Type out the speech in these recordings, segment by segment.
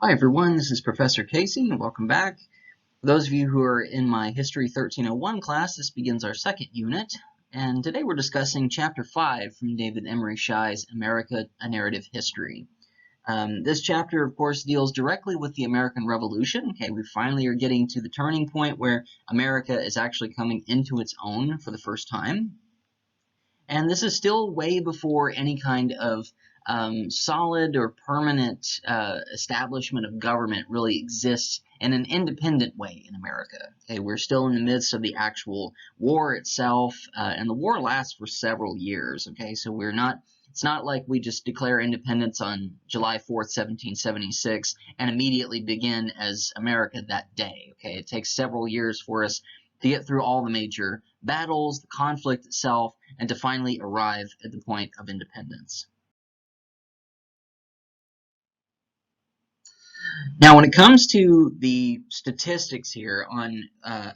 Hi everyone, this is Professor Casey and welcome back. For those of you who are in my History 1301 class, this begins our second unit, and today we're discussing Chapter 5 from David Emory Shi's America, A Narrative History. This chapter, of course, deals directly with the American Revolution. Okay, we finally are getting to the turning point where America is actually coming into its own for the first time. And this is still way before any kind of solid or permanent establishment of government really exists in an independent way in America. Okay, we're still in the midst of the actual war itself, and the war lasts for several years. Okay, so it's not like we just declare independence on July 4th, 1776, and immediately begin as America that day. Okay, it takes several years for us to get through all the major battles, the conflict itself, and to finally arrive at the point of independence. Now, when it comes to the statistics here on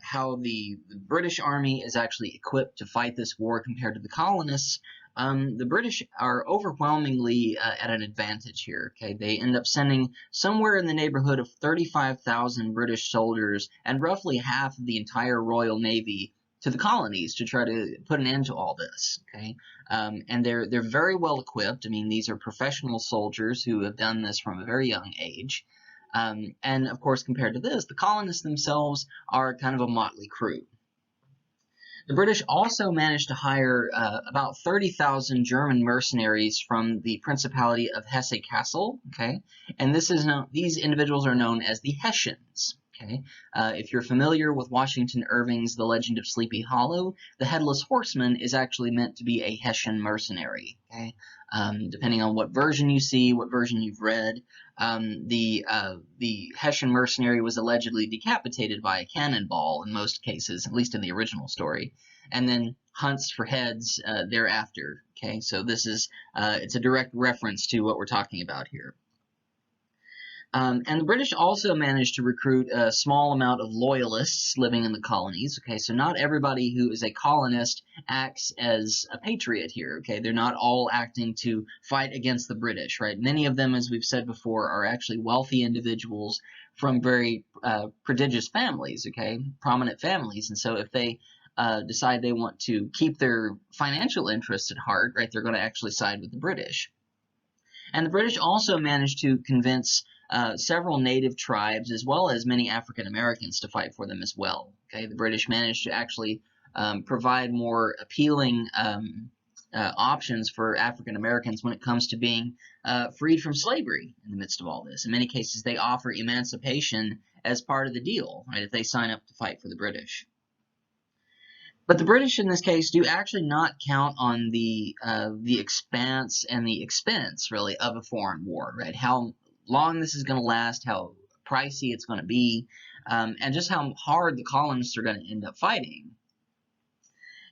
how the British Army is actually equipped to fight this war compared to the colonists, the British are overwhelmingly at an advantage here. Okay, they end up sending somewhere in the neighborhood of 35,000 British soldiers and roughly half of the entire Royal Navy to the colonies to try to put an end to all this. Okay, and they're very well equipped. I mean, these are professional soldiers who have done this from a very young age. And of course, compared to this, the colonists themselves are kind of a motley crew. The British also managed to hire about 30,000 German mercenaries from the Principality of Hesse-Kassel, okay? And these individuals are known as the Hessians, okay? If you're familiar with Washington Irving's The Legend of Sleepy Hollow, the Headless Horseman is actually meant to be a Hessian mercenary, okay? Depending on what version you see, what version you've read, the Hessian mercenary was allegedly decapitated by a cannonball in most cases, at least in the original story, and then hunts for heads thereafter. Okay, so this is it's a direct reference to what we're talking about here. And the British also managed to recruit a small amount of loyalists living in the colonies. Okay, so not everybody who is a colonist acts as a patriot here. Okay, they're not all acting to fight against the British, right? Many of them, as we've said before, are actually wealthy individuals from very prodigious families, okay, prominent families. And so if they decide they want to keep their financial interests at heart, right, they're going to actually side with the British. And the British also managed to convince several native tribes as well as many African Americans to fight for them as well. Okay, the British managed to actually provide more appealing options for African Americans when it comes to being freed from slavery in the midst of all this. In many cases, they offer emancipation as part of the deal, right, if they sign up to fight for the British. But the British, in this case, do actually not count on the expanse and the expense, really, of a foreign war, right? How long this is going to last, how pricey it's going to be, and just how hard the colonists are going to end up fighting.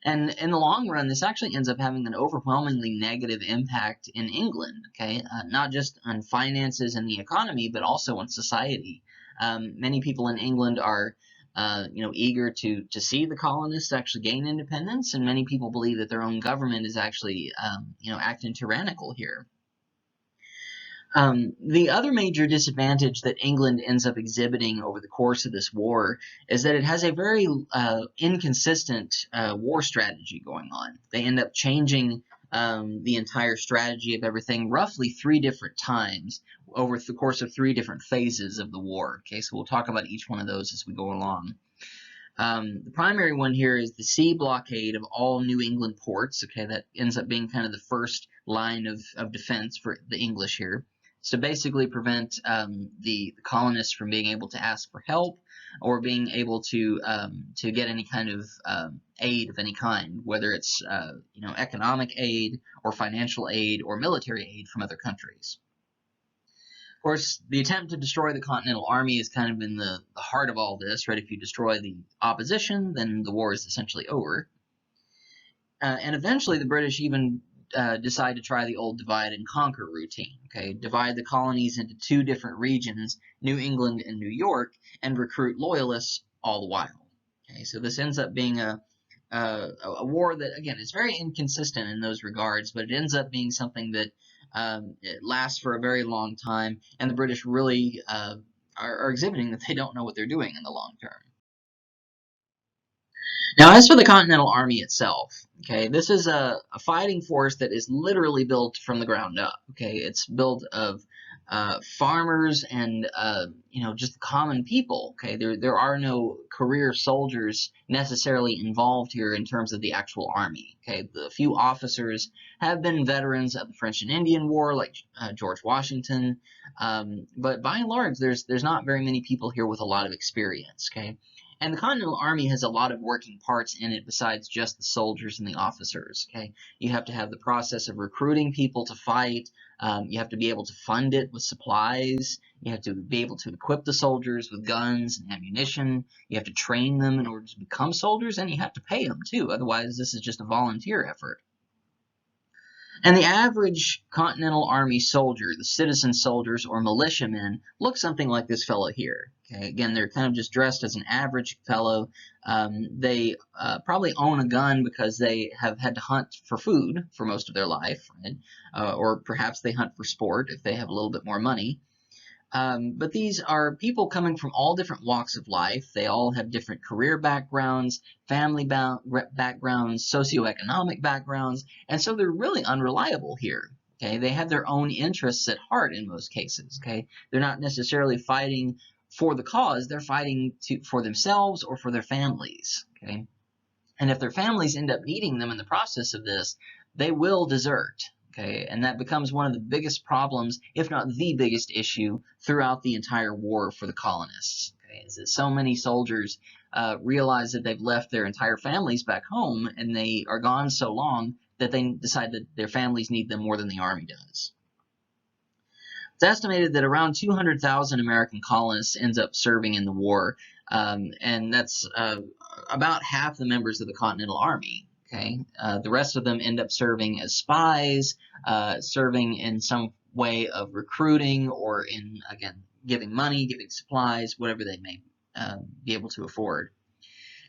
And in the long run, this actually ends up having an overwhelmingly negative impact in England, okay? Not just on finances and the economy, but also on society. Many people in England are eager to see the colonists actually gain independence, and many people believe that their own government is actually, acting tyrannical here. The other major disadvantage that England ends up exhibiting over the course of this war is that it has a very inconsistent war strategy going on. They end up changing the entire strategy of everything roughly 3 different times over the course of 3 different phases of the war. Okay, so we'll talk about each one of those as we go along. The primary one here is the sea blockade of all New England ports. Okay, that ends up being kind of the first line of defense for the English here. So basically prevent the colonists from being able to ask for help or being able to get any kind of aid of any kind, whether it's economic aid or financial aid or military aid from other countries. Of course, the attempt to destroy the Continental Army is kind of in the heart of all this, right? If you destroy the opposition, then the war is essentially over. And eventually the British even decide to try the old divide and conquer routine. Okay, divide the colonies into 2 different regions, New England and New York, and recruit loyalists all the while. Okay, so this ends up being a war that, again, is very inconsistent in those regards, but it ends up being something that It lasts for a very long time, and the British really are exhibiting that they don't know what they're doing in the long term. Now, as for the Continental Army itself, okay, this is a fighting force that is literally built from the ground up. Okay, it's built of farmers and just common people. Okay, there are no career soldiers necessarily involved here in terms of the actual army. Okay, the few officers have been veterans of the French and Indian War, like George Washington, but by and large, there's not very many people here with a lot of experience. Okay. And the Continental Army has a lot of working parts in it besides just the soldiers and the officers. Okay, you have to have the process of recruiting people to fight. You have to be able to fund it with supplies. You have to be able to equip the soldiers with guns and ammunition. You have to train them in order to become soldiers, and you have to pay them too. Otherwise, this is just a volunteer effort. And the average Continental Army soldier, the citizen soldiers or militiamen, look something like this fellow here. Okay, again, they're kind of just dressed as an average fellow. They probably own a gun because they have had to hunt for food for most of their life, right? Or perhaps they hunt for sport if they have a little bit more money. But these are people coming from all different walks of life. They all have different career backgrounds, family backgrounds, socioeconomic backgrounds, and so they're really unreliable here. Okay, they have their own interests at heart in most cases. Okay, they're not necessarily fighting for the cause; they're fighting for themselves or for their families. Okay, and if their families end up needing them in the process of this, they will desert. Okay, and that becomes one of the biggest problems, if not the biggest issue, throughout the entire war for the colonists. Okay, is that so many soldiers realize that they've left their entire families back home, and they are gone so long that they decide that their families need them more than the army does. It's estimated that around 200,000 American colonists ends up serving in the war, and that's about half the members of the Continental Army. Okay, the rest of them end up serving as spies, serving in some way of recruiting, or in, again, giving money, giving supplies, whatever they may be able to afford.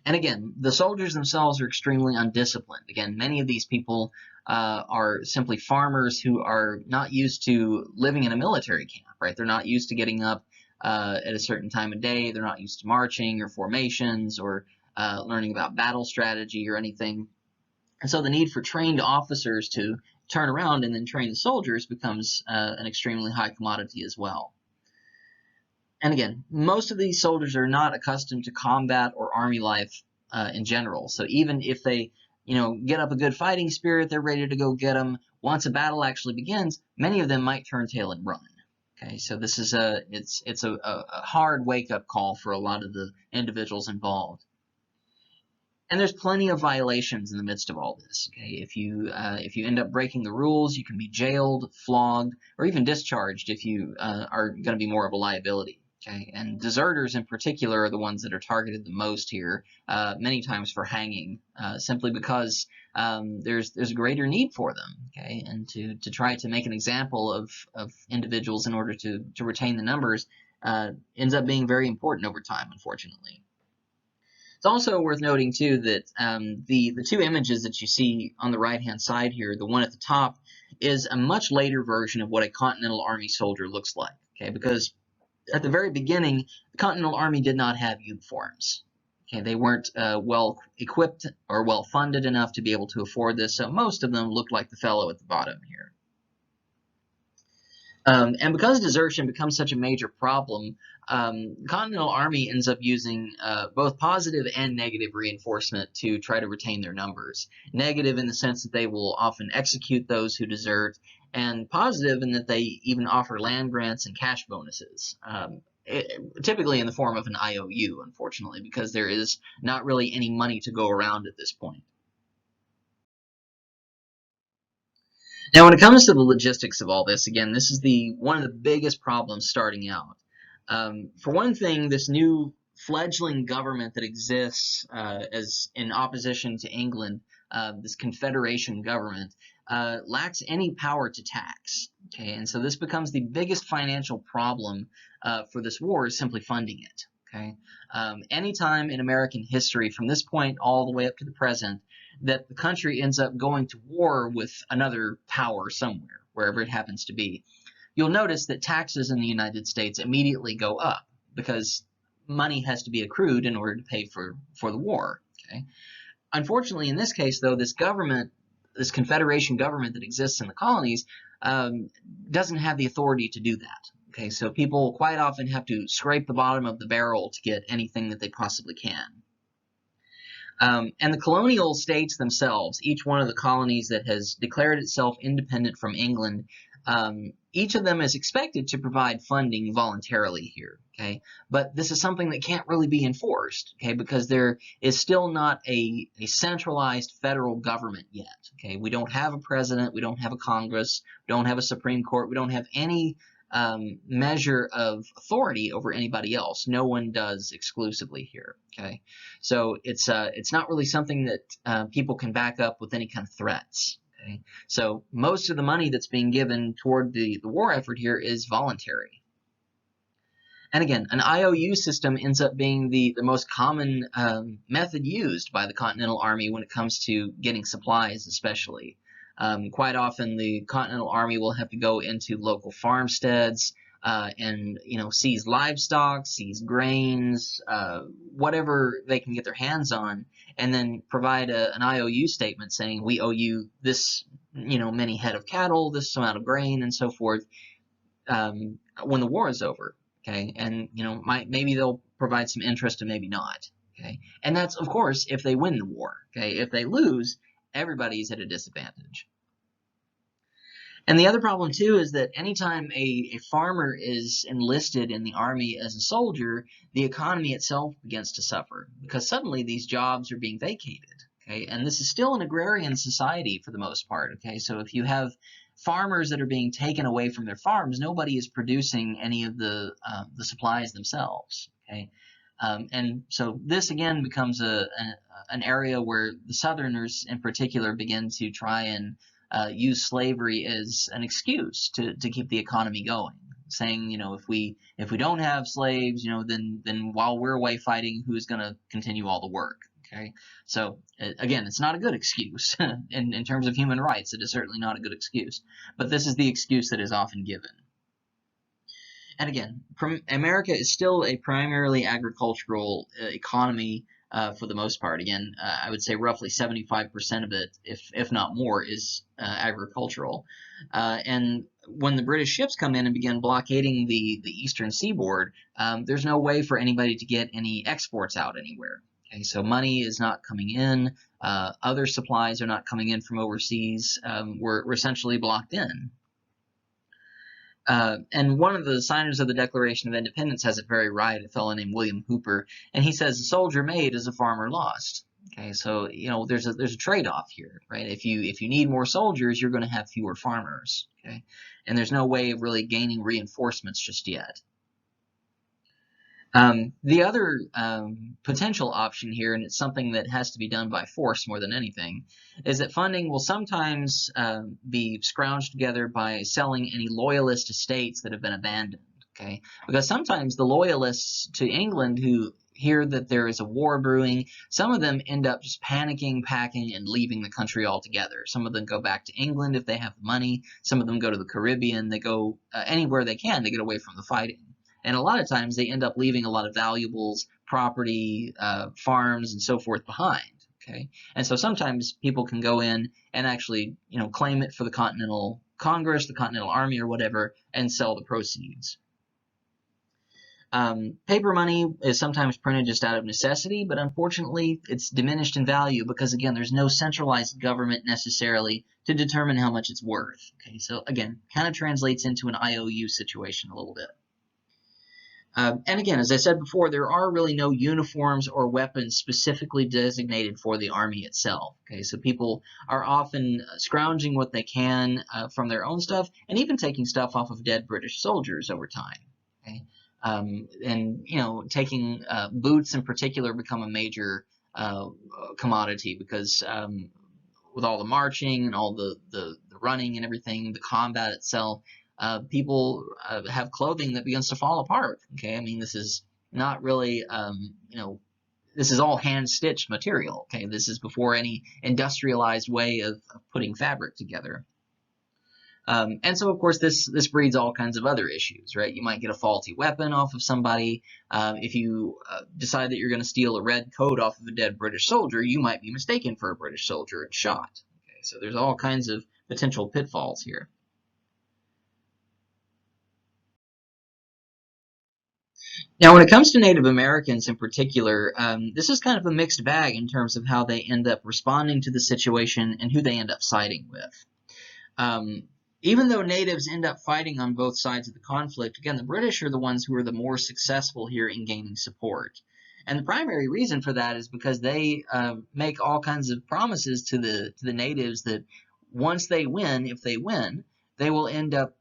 And again, the soldiers themselves are extremely undisciplined. Again, many of these people are simply farmers who are not used to living in a military camp, right? They're not used to getting up at a certain time of day. They're not used to marching or formations or learning about battle strategy or anything. And so the need for trained officers to turn around and then train the soldiers becomes an extremely high commodity as well. And again, most of these soldiers are not accustomed to combat or army life in general. So even if they, get up a good fighting spirit, they're ready to go get them. Once a battle actually begins, many of them might turn tail and run. Okay, so this is it's a hard wake-up call for a lot of the individuals involved. And there's plenty of violations in the midst of all this. Okay, if you end up breaking the rules, you can be jailed, flogged, or even discharged if you are going to be more of a liability. Okay, and deserters in particular are the ones that are targeted the most here, many times for hanging, simply because there's a greater need for them. Okay, and to try to make an example of individuals in order to retain the numbers ends up being very important over time, unfortunately. It's also worth noting too that the two images that you see on the right-hand side here, the one at the top, is a much later version of what a Continental Army soldier looks like. Okay, because at the very beginning, the Continental Army did not have uniforms. Okay, they weren't well equipped or well funded enough to be able to afford this, so most of them looked like the fellow at the bottom here. And because desertion becomes such a major problem, the Continental Army ends up using both positive and negative reinforcement to try to retain their numbers. Negative in the sense that they will often execute those who desert, and positive in that they even offer land grants and cash bonuses. Typically in the form of an IOU, unfortunately, because there is not really any money to go around at this point. Now, when it comes to the logistics of all this, again, this is one of the biggest problems starting out. For one thing, this new fledgling government that exists as in opposition to England, this Confederation government, lacks any power to tax. Okay, and so this becomes the biggest financial problem for this war, is simply funding it. Okay, anytime in American history, from this point all the way up to the present, that the country ends up going to war with another power somewhere, wherever it happens to be, you'll notice that taxes in the United States immediately go up because money has to be accrued in order to pay for the war. Okay? Unfortunately, in this case, though, this government, this Confederation government that exists in the colonies, doesn't have the authority to do that. Okay, so people quite often have to scrape the bottom of the barrel to get anything that they possibly can. And the colonial states themselves, each one of the colonies that has declared itself independent from England, each of them is expected to provide funding voluntarily here, okay? But this is something that can't really be enforced, okay, because there is still not a centralized federal government yet, okay? We don't have a president, we don't have a Congress, we don't have a Supreme Court, we don't have any measure of authority over anybody else. No one does exclusively here, okay? So it's not really something that people can back up with any kind of threats. Okay. So most of the money that's being given toward the war effort here is voluntary. And again, an IOU system ends up being the most common method used by the Continental Army when it comes to getting supplies, especially. Quite often the Continental Army will have to go into local farmsteads and seize livestock, seize grains, whatever they can get their hands on, and then provide an IOU statement saying we owe you this many head of cattle, this amount of grain, and so forth when the war is over. Okay, and maybe they'll provide some interest and maybe not. Okay, and that's of course if they win the war. Okay, if they lose, everybody's at a disadvantage. And the other problem too is that anytime a farmer is enlisted in the army as a soldier, the economy itself begins to suffer because suddenly these jobs are being vacated. Okay, and this is still an agrarian society for the most part. Okay, so if you have farmers that are being taken away from their farms, nobody is producing any of the supplies themselves. Okay, and so this again becomes an area where the Southerners in particular begin to try and use slavery as an excuse to keep the economy going, saying, if we don't have slaves, then while we're away fighting, who's going to continue all the work? Okay, so again, it's not a good excuse in terms of human rights. It is certainly not a good excuse, but this is the excuse that is often given. And again, America is still a primarily agricultural economy for the most part. Again, I would say roughly 75% of it, if not more, is agricultural. And when the British ships come in and begin blockading the eastern seaboard, there's no way for anybody to get any exports out anywhere. Okay, so money is not coming in. Other supplies are not coming in from overseas. We're essentially blocked in. And one of the signers of the Declaration of Independence has it very right, a fellow named William Hooper, and he says, "A soldier made is a farmer lost." Okay, so there's a trade-off here, right? If you need more soldiers, you're going to have fewer farmers. Okay, and there's no way of really gaining reinforcements just yet. The other potential option here, and it's something that has to be done by force more than anything, is that funding will sometimes be scrounged together by selling any loyalist estates that have been abandoned. Okay, because sometimes the loyalists to England who hear that there is a war brewing, some of them end up just panicking, packing, and leaving the country altogether. Some of them go back to England if they have the money. Some of them go to the Caribbean. They go anywhere they can to get away from the fighting. And a lot of times they end up leaving a lot of valuables, property, farms, and so forth behind. Okay, and so sometimes people can go in and actually, claim it for the Continental Congress, the Continental Army, or whatever, and sell the proceeds. Paper money is sometimes printed just out of necessity, but unfortunately it's diminished in value because, again, there's no centralized government necessarily to determine how much it's worth. Okay, so again, kind of translates into an IOU situation a little bit. And again, as I said before, there are really no uniforms or weapons specifically designated for the Army itself. Okay, so people are often scrounging what they can from their own stuff, and even taking stuff off of dead British soldiers over time. Okay, and taking boots in particular become a major commodity because with all the marching and all the running and everything, the combat itself. People have clothing that begins to fall apart. Okay, I mean, this is not really, this is all hand-stitched material. Okay, this is before any industrialized way of putting fabric together. And so, of course, this breeds all kinds of other issues, right? You might get a faulty weapon off of somebody. If you decide that you're going to steal a red coat off of a dead British soldier, you might be mistaken for a British soldier and shot. Okay, so there's all kinds of potential pitfalls here. Now, when it comes to Native Americans in particular, this is kind of a mixed bag in terms of how they end up responding to the situation and who they end up siding with. Even though natives end up fighting on both sides of the conflict, again, the British are the ones who are the more successful here in gaining support. And the primary reason for that is because they make all kinds of promises to the natives that once they win, if they win, they will end up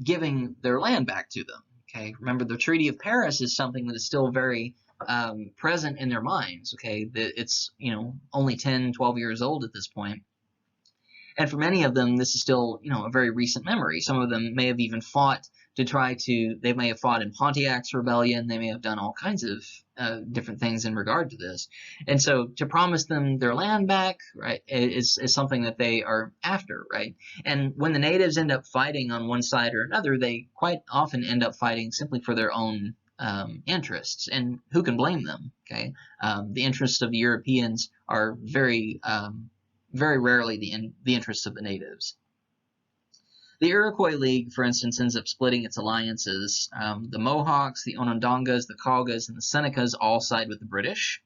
giving their land back to them. Okay, remember the Treaty of Paris is something that is still very present in their minds. Okay, it's only 10, 12 years old at this point. And for many of them, this is still, a very recent memory. Some of them may have even fought they may have fought in Pontiac's rebellion. They may have done all kinds of different things in regard to this. And so to promise them their land back, right, is something that they are after, right? And when the natives end up fighting on one side or another, they quite often end up fighting simply for their own interests. And who can blame them, okay? The interests of the Europeans are very rarely the interests of the natives. The Iroquois League, for instance, ends up splitting its alliances. The Mohawks, the Onondagas, the Caugas, and the Senecas all side with the British.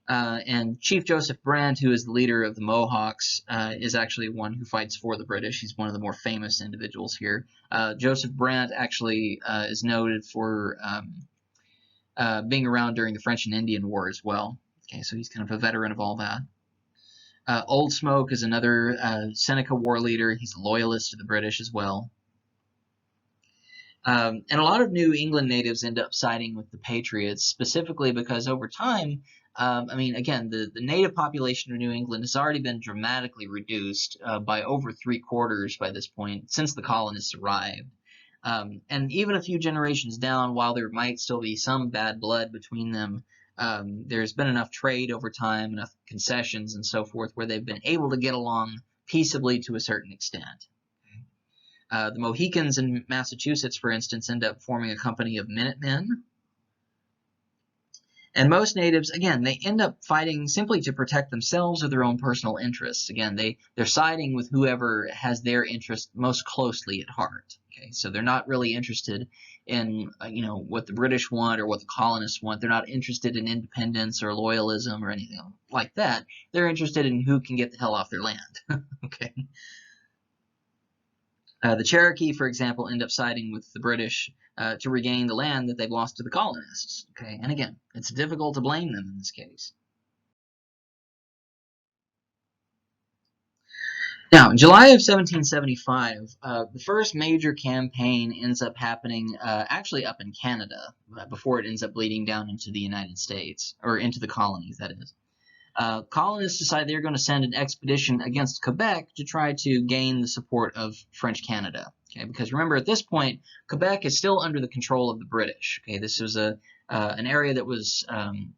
And Chief Joseph Brant, who is the leader of the Mohawks, is actually one who fights for the British. He's one of the more famous individuals here. Joseph Brant actually is noted for being around during the French and Indian War as well. Okay, so he's kind of a veteran of all that. Old Smoke is another Seneca war leader. He's a loyalist to the British as well. And a lot of New England natives end up siding with the Patriots, specifically because over time, again, the native population of New England has already been dramatically reduced by over 3/4 by this point since the colonists arrived. And even a few generations down, while there might still be some bad blood between them, there's been enough trade over time, enough concessions and so forth, where they've been able to get along peaceably to a certain extent. The Mohicans in Massachusetts, for instance, end up forming a company of Minutemen. And most natives, again, they end up fighting simply to protect themselves or their own personal interests. Again, they're siding with whoever has their interest most closely at heart. Okay, so they're not really interested in what the British want or what the colonists want. They're not interested in independence or loyalism or anything like that. They're interested in who can get the hell off their land. Okay. The Cherokee, for example, end up siding with the British to regain the land that they've lost to the colonists. Okay, and again, it's difficult to blame them in this case. Now, in July of 1775, the first major campaign ends up happening actually up in Canada before it ends up bleeding down into the United States, or into the colonies, that is. Colonists decide they're going to send an expedition against Quebec to try to gain the support of French Canada. Okay, because remember, at this point, Quebec is still under the control of the British. Okay, this was an area that was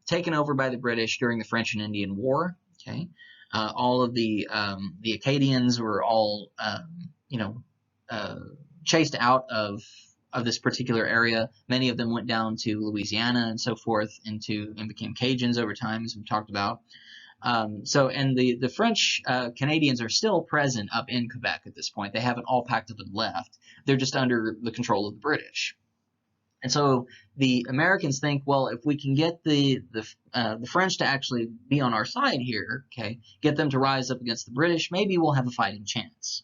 taken over by the British during the French and Indian War. Okay, all of the Acadians were all chased out of this particular area. Many of them went down to Louisiana and so forth, and became Cajuns over time, as we've talked about. And the French Canadians are still present up in Quebec at this point. They haven't all packed up and left. They're just under the control of the British. And so the Americans think, well, if we can get the French to actually be on our side here, okay, get them to rise up against the British, maybe we'll have a fighting chance.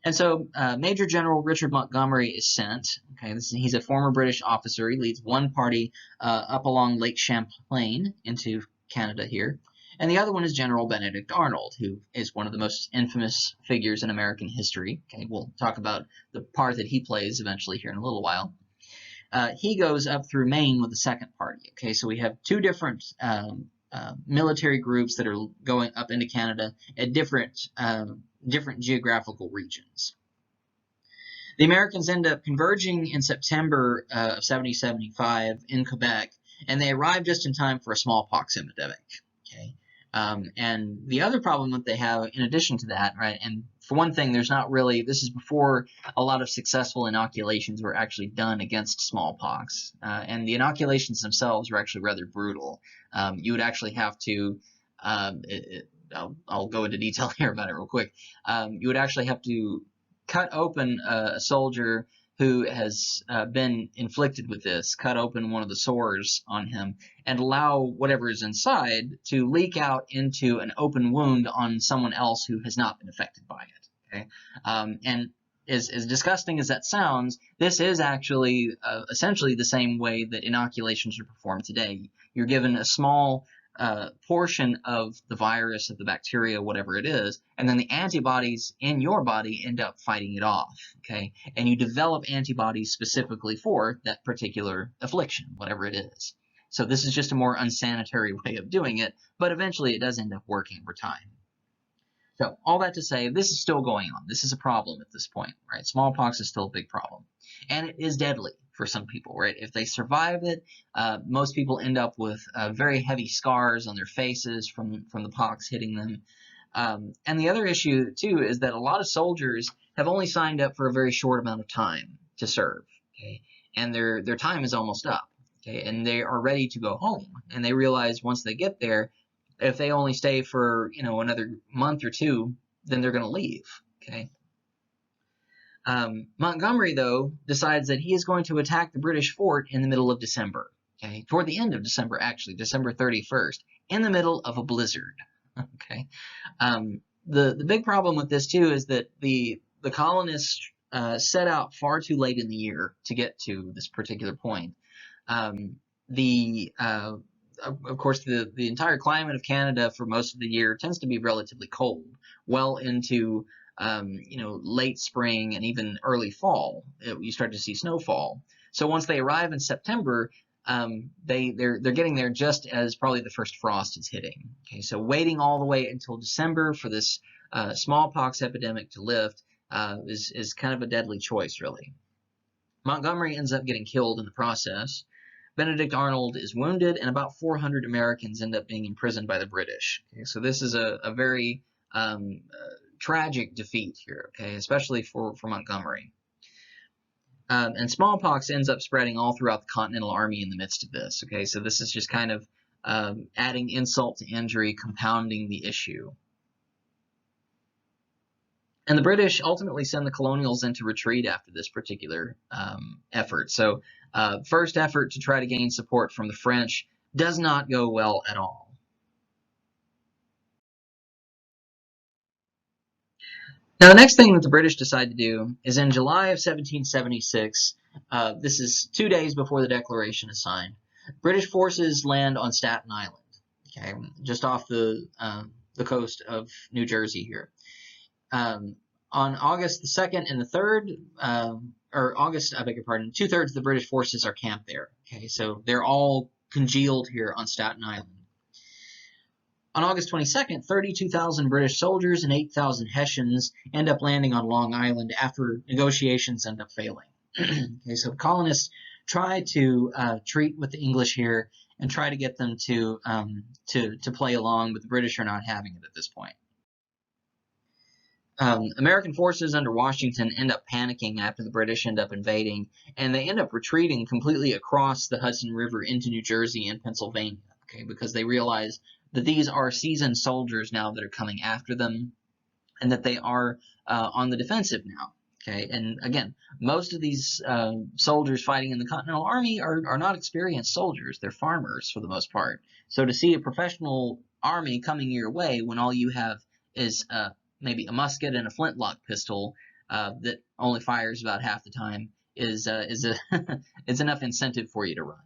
And so Major General Richard Montgomery is sent. Okay, he's a former British officer. He leads one party up along Lake Champlain into Canada here. And the other one is General Benedict Arnold, who is one of the most infamous figures in American history. Okay, we'll talk about the part that he plays eventually here in a little while. He goes up through Maine with the second party. Okay, so we have two different military groups that are going up into Canada at different geographical regions. The Americans end up converging in September of 1775 in Quebec, and they arrive just in time for a smallpox epidemic. Okay, and the other problem that they have, in addition to that, right, and for one thing, there's not really, this is before a lot of successful inoculations were actually done against smallpox. And the inoculations themselves were actually rather brutal. You would actually have to, I'll go into detail here about it real quick. You would actually have to cut open a soldier who has been inflicted with this, cut open one of the sores on him, and allow whatever is inside to leak out into an open wound on someone else who has not been affected by it. Okay, and as disgusting as that sounds, this is actually essentially the same way that inoculations are performed today. You're given a small portion of the virus, of the bacteria, whatever it is, and then the antibodies in your body end up fighting it off, okay? And you develop antibodies specifically for that particular affliction, whatever it is. So this is just a more unsanitary way of doing it, but eventually it does end up working over time. So all that to say, this is still going on. This is a problem at this point, right? Smallpox is still a big problem. And it is deadly for some people, right? If they survive it, most people end up with very heavy scars on their faces from the pox hitting them. And the other issue, too, is that a lot of soldiers have only signed up for a very short amount of time to serve, okay? And their time is almost up, okay? And they are ready to go home. And they realize once they get there, if they only stay for, you know, another month or two, then they're going to leave, okay? Montgomery, though, decides that he is going to attack the British fort in the middle of December, okay? Toward the end of December, actually, December 31st, in the middle of a blizzard, okay? The big problem with this, too, is that the colonists set out far too late in the year to get to this particular point. Of course, the entire climate of Canada for most of the year tends to be relatively cold, well into you know, late spring and even early fall. You start to see snowfall. So once they arrive in September, they're getting there just as probably the first frost is hitting. Okay, so waiting all the way until December for this smallpox epidemic to lift is kind of a deadly choice, really. Montgomery ends up getting killed in the process. Benedict Arnold is wounded, and about 400 Americans end up being imprisoned by the British. Okay, so this is a very tragic defeat here, okay, especially for Montgomery. And smallpox ends up spreading all throughout the Continental Army in the midst of this, okay, so this is just kind of adding insult to injury, compounding the issue. And the British ultimately send the colonials into retreat after this particular effort. So first effort to try to gain support from the French does not go well at all. Now, the next thing that the British decide to do is in July of 1776, this is 2 days before the Declaration is signed, British forces land on Staten Island, okay, just off the coast of New Jersey here. On August the 2nd and the 3rd, or August, I beg your pardon, 2/3 of the British forces are camped there. Okay, so they're all congealed here on Staten Island. On August 22nd, 32,000 British soldiers and 8,000 Hessians end up landing on Long Island after negotiations end up failing. Okay, so colonists try to treat with the English here and try to get them to play along, but the British are not having it at this point. American forces under Washington end up panicking after the British end up invading, and they end up retreating completely across the Hudson River into New Jersey and Pennsylvania, okay, because they realize that these are seasoned soldiers now that are coming after them, and that they are on the defensive now, okay? And again, most of these soldiers fighting in the Continental Army are not experienced soldiers. They're farmers for the most part. So to see a professional army coming your way when all you have is maybe a musket and a flintlock pistol that only fires about half the time is enough incentive for you to run.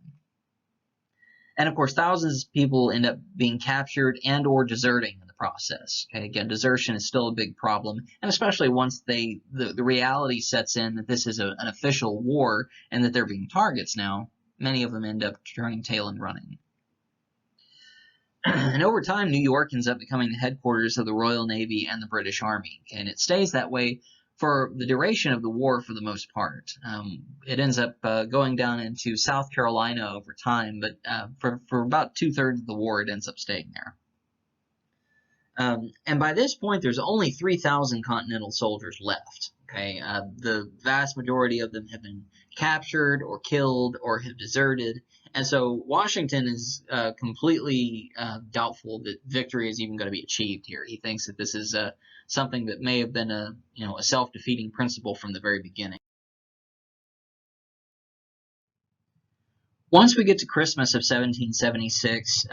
And of course, thousands of people end up being captured and or deserting in the process. Okay, again, desertion is still a big problem, and especially once the reality sets in that this is an official war and that they're being targets now, many of them end up turning tail and running. And over time, New York ends up becoming the headquarters of the Royal Navy and the British Army. Okay? And it stays that way for the duration of the war for the most part. It ends up going down into South Carolina over time, but for about 2/3 of the war, it ends up staying there. And by this point, there's only 3,000 Continental soldiers left. Okay, the vast majority of them have been captured or killed or have deserted, and so Washington is completely doubtful that victory is even going to be achieved here. He thinks that this is something that may have been a self-defeating principle from the very beginning. Once we get to Christmas of 1776,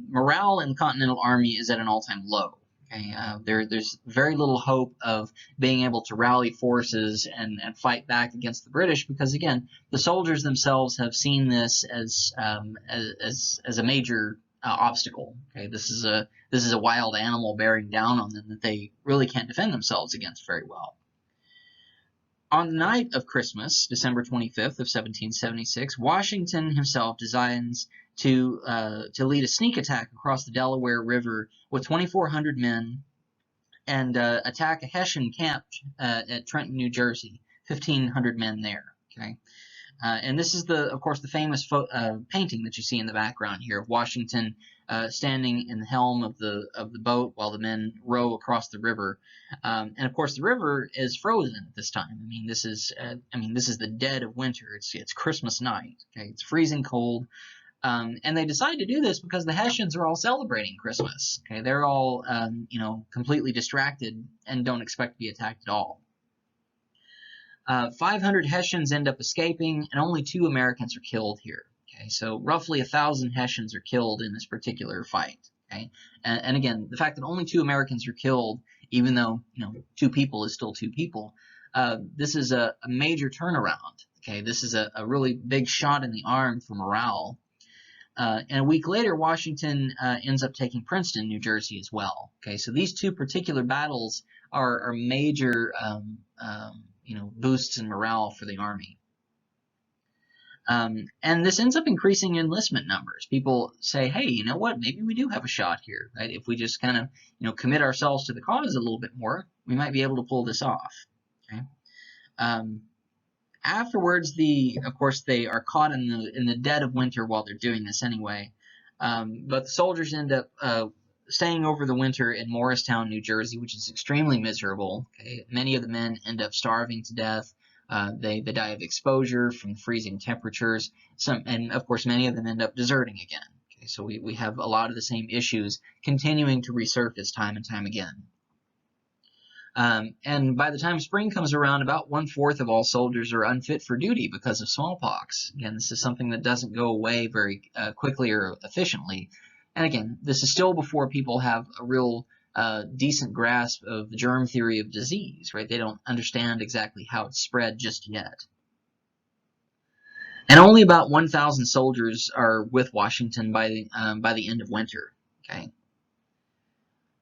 morale in the Continental Army is at an all-time low. Okay, there's very little hope of being able to rally forces and fight back against the British because, again, the soldiers themselves have seen this as a major obstacle. Okay, this is a wild animal bearing down on them that they really can't defend themselves against very well. On the night of Christmas, December 25th of 1776, Washington himself designs to lead a sneak attack across the Delaware River with 2,400 men and attack a Hessian camp at Trenton, New Jersey, 1,500 men there. Okay, and this is of course, the famous painting that you see in the background here of Washington standing in the helm of the boat while the men row across the river. And of course, the river is frozen at this time. This is the dead of winter. It's Christmas night. Okay, it's freezing cold. And they decide to do this because the Hessians are all celebrating Christmas. Okay, they're all completely distracted and don't expect to be attacked at all. 500 Hessians end up escaping, and only 2 Americans are killed here. Okay, so roughly 1,000 Hessians are killed in this particular fight. Okay, and again, the fact that only 2 Americans are killed, even though 2 people is still 2 people, this is a major turnaround. Okay, this is a really big shot in the arm for morale. And a week later, Washington ends up taking Princeton, New Jersey, as well. Okay, so these 2 particular battles are major boosts in morale for the Army. And this ends up increasing enlistment numbers. People say, hey, you know what, maybe we do have a shot here, right? If we just kind of, commit ourselves to the cause a little bit more, we might be able to pull this off, okay? Afterwards, of course, they are caught in the dead of winter while they're doing this anyway. But the soldiers end up staying over the winter in Morristown, New Jersey, which is extremely miserable. Okay? Many of the men end up starving to death. They die of exposure from freezing temperatures. And of course, many of them end up deserting again. Okay? So we have a lot of the same issues continuing to resurface time and time again. And by the time spring comes around, about 1/4 of all soldiers are unfit for duty because of smallpox. Again, this is something that doesn't go away very quickly or efficiently. And again, this is still before people have a real decent grasp of the germ theory of disease, right? They don't understand exactly how it's spread just yet. And only about 1,000 soldiers are with Washington by the end of winter. Okay.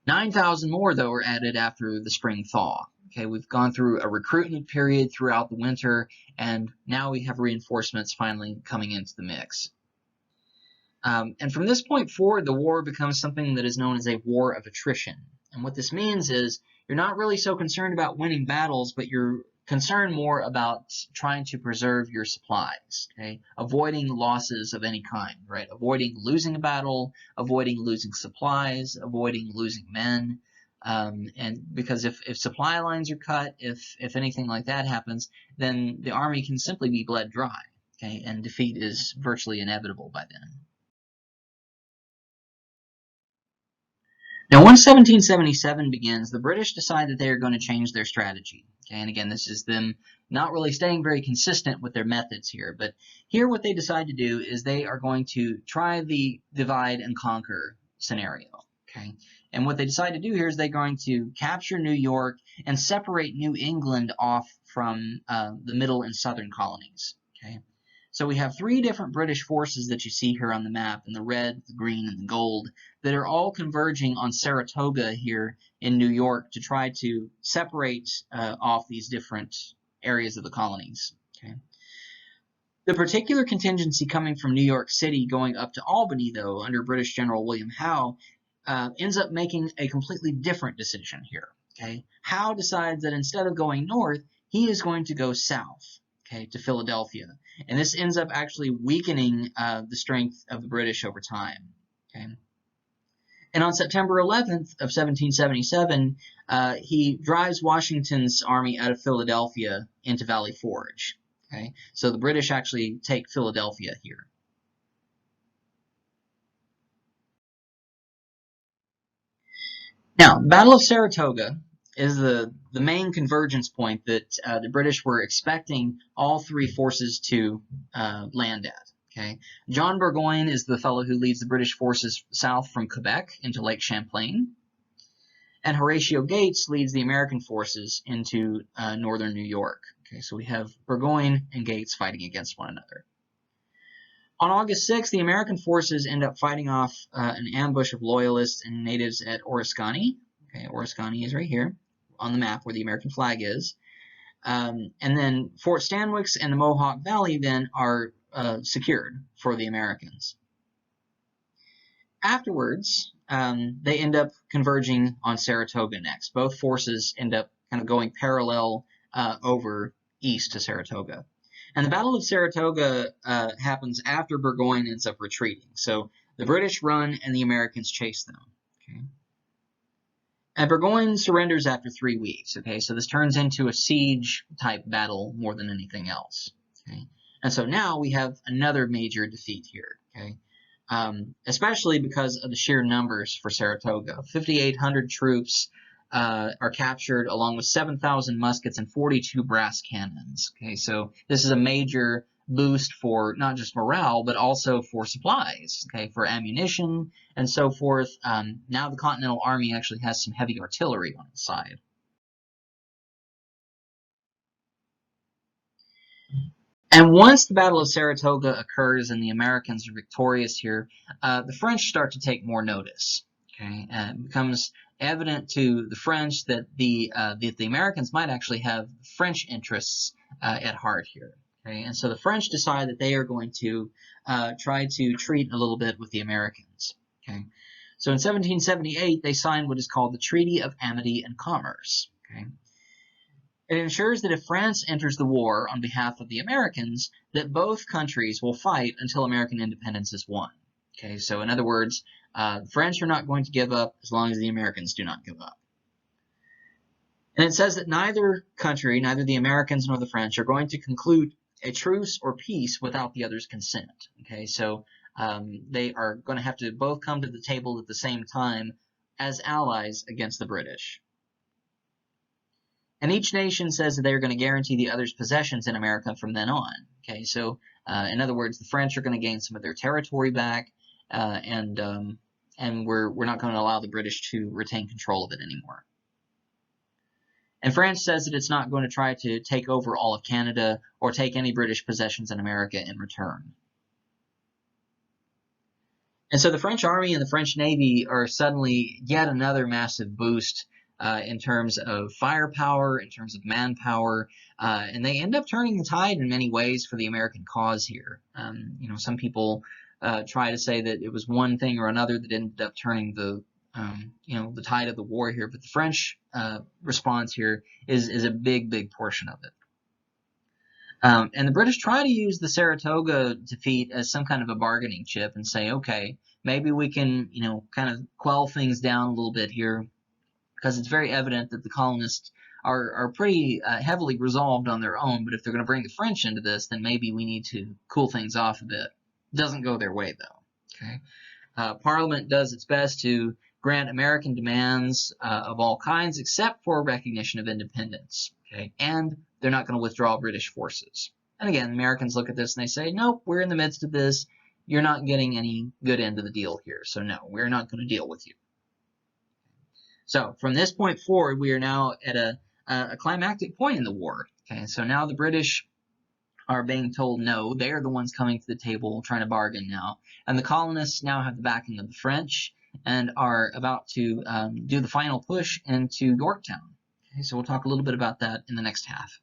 9,000 more, though, are added after the spring thaw. Okay, we've gone through a recruitment period throughout the winter, and now we have reinforcements finally coming into the mix. And from this point forward, the war becomes something that is known as a war of attrition. And what this means is you're not really so concerned about winning battles, but you're concerned more about trying to preserve your supplies, okay? Avoiding losses of any kind, right? Avoiding losing a battle, avoiding losing supplies, avoiding losing men. And because if supply lines are cut, if anything like that happens, then the army can simply be bled dry, okay? And defeat is virtually inevitable by then. Now, once 1777 begins, the British decide that they are going to change their strategy. Okay, and again, this is them not really staying very consistent with their methods here. But here what they decide to do is they are going to try the divide and conquer scenario. Okay, and what they decide to do here is they're going to capture New York and separate New England off from the middle and southern colonies. Okay. So we have 3 different British forces that you see here on the map, in the red, the green, and the gold, that are all converging on Saratoga here in New York to try to separate off these different areas of the colonies. Okay. The particular contingency coming from New York City going up to Albany, though, under British General William Howe, ends up making a completely different decision here. Okay. Howe decides that instead of going north, he is going to go south. Okay, to Philadelphia, and this ends up actually weakening the strength of the British over time. Okay, And on September 11th of 1777, he drives Washington's army out of Philadelphia into Valley Forge. Okay, so the British actually take Philadelphia here. Now, the Battle of Saratoga is the main convergence point that the British were expecting all three forces to land at. Okay, John Burgoyne is the fellow who leads the British forces south from Quebec into Lake Champlain, and Horatio Gates leads the American forces into northern New York. Okay, so we have Burgoyne and Gates fighting against one another. On August 6th, the American forces end up fighting off an ambush of Loyalists and natives at Oriskany. Okay, Oriskany is right here on the map where the American flag is. And then Fort Stanwix and the Mohawk Valley then are secured for the Americans. Afterwards, they end up converging on Saratoga next. Both forces end up kind of going parallel over east to Saratoga. And the Battle of Saratoga happens after Burgoyne ends up retreating. So the British run and the Americans chase them. Okay. And Burgoyne surrenders after 3 weeks. Okay, so this turns into a siege type battle more than anything else. Okay, and so now we have another major defeat here. Okay, especially because of the sheer numbers for Saratoga. 5,800 troops are captured, along with 7,000 muskets and 42 brass cannons. Okay, so this is a major boost for not just morale, but also for supplies, okay, for ammunition and so forth. Now the Continental Army actually has some heavy artillery on its side. And once the Battle of Saratoga occurs and the Americans are victorious here, the French start to take more notice. Okay, and it becomes evident to the French that the Americans might actually have French interests at heart here. Okay, and so the French decide that they are going to try to treat a little bit with the Americans. Okay, so in 1778 they signed what is called the Treaty of Amity and Commerce. Okay, it ensures that if France enters the war on behalf of the Americans, that both countries will fight until American independence is won. Okay, so in other words, the French are not going to give up as long as the Americans do not give up. And it says that neither country, neither the Americans nor the French, are going to conclude a truce or peace without the other's consent. Okay, so they are going to have to both come to the table at the same time as allies against the British. And each nation says that they're going to guarantee the other's possessions in America from then on. Okay, so in other words, the French are going to gain some of their territory back, and we're not going to allow the British to retain control of it anymore. And France says that it's not going to try to take over all of Canada or take any British possessions in America in return. And so the French Army and the French Navy are suddenly yet another massive boost in terms of firepower, in terms of manpower, and they end up turning the tide in many ways for the American cause here. You know, some people try to say that it was one thing or another that ended up turning the the tide of the war here, but the French response here is a big portion of it. And the British try to use the Saratoga defeat as some kind of a bargaining chip and say, okay, maybe we can, kind of quell things down a little bit here, because it's very evident that the colonists are pretty heavily resolved on their own, but if they're going to bring the French into this, then maybe we need to cool things off a bit. It doesn't go their way, though. Okay, Parliament does its best to grant American demands of all kinds, except for recognition of independence. Okay, and they're not going to withdraw British forces. And again, Americans look at this and they say, nope, we're in the midst of this. You're not getting any good end of the deal here, so no, we're not going to deal with you. So from this point forward, we are now at a climactic point in the war. Okay, so now the British are being told no, they're the ones coming to the table trying to bargain now. And the colonists now have the backing of the French and are about to do the final push into Yorktown. Okay, so we'll talk a little bit about that in the next half.